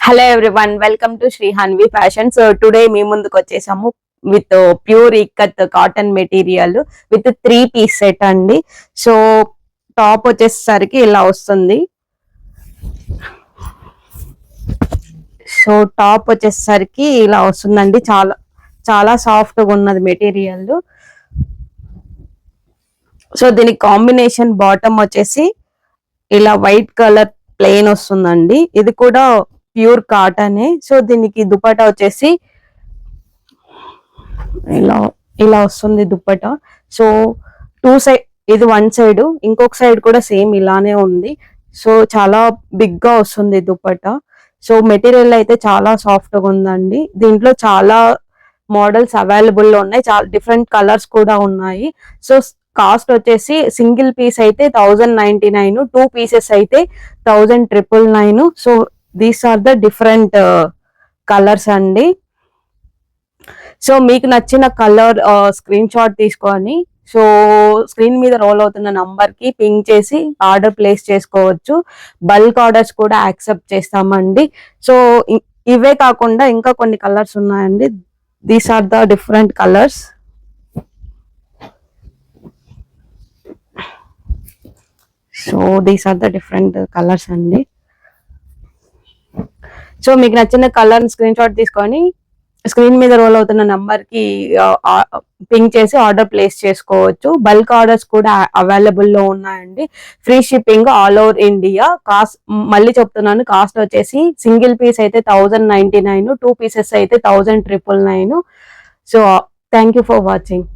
Hello everyone, welcome to Shri Hanvi fashion. So today మీ ముందుకు వచ్చేసాము with pure ikkat cotton material with 3 piece set అండి. So top వచ్చేసరికి ఇలా వస్తుంది. సో టాప్ వచ్చేసరికి ఇలా వస్తుందండి. చాలా చాలా సాఫ్ట్ గా ఉన్నది మెటీరియల్. సో దీనికి కాంబినేషన్ బాటమ్ వచ్చేసి ఇలా వైట్ కలర్ ప్లెయిన్ వస్తుందండి. ఇది కూడా ప్యూర్ కాటన్. సో దీనికి దుపట్టా వచ్చేసి ఇలా ఇలా వస్తుంది దుపట్టా. సో సైడ్, ఇది వన్ సైడ్, ఇంకొక సైడ్ కూడా సేమ్ ఇలానే ఉంది. సో చాలా బిగ్ గా వస్తుంది దుపట్టా. సో మెటీరియల్ అయితే చాలా సాఫ్ట్ గా ఉందండి. దీంట్లో చాలా మోడల్స్ అవైలబుల్ లో ఉన్నాయి, చాలా డిఫరెంట్ కలర్స్ కూడా ఉన్నాయి. సో కాస్ట్ వచ్చేసి సింగిల్ పీస్ అయితే 1099, 2 పీసెస్ అయితే 1999. So these are the different colours అండి. సో మీకు నచ్చిన కలర్ స్క్రీన్ షాట్ తీసుకొని సో స్క్రీన్ మీద రోల్ అవుతున్న నంబర్ కి పింక్ చేసి ఆర్డర్ ప్లేస్ చేసుకోవచ్చు. బల్క్ ఆర్డర్స్ కూడా యాక్సెప్ట్ చేస్తామండి. సో ఇవే కాకుండా ఇంకా కొన్ని కలర్స్ ఉన్నాయండి. These are the different colours. So these are the different colours అండి. సో మీకు నచ్చిన కలర్ స్క్రీన్ షాట్ తీసుకొని స్క్రీన్ మీద రోల్ అవుతున్న నంబర్ కి పింక్ చేసి ఆర్డర్ ప్లేస్ చేసుకోవచ్చు. బల్క్ ఆర్డర్స్ కూడా అవైలబుల్ లో ఉన్నాయండి. Free shipping all over India. Cost మళ్ళీ చెప్తున్నాను, కాస్ట్ వచ్చేసి సింగిల్ పీస్ అయితే 1099, 2 పీసెస్ అయితే 1999. So thank you for watching.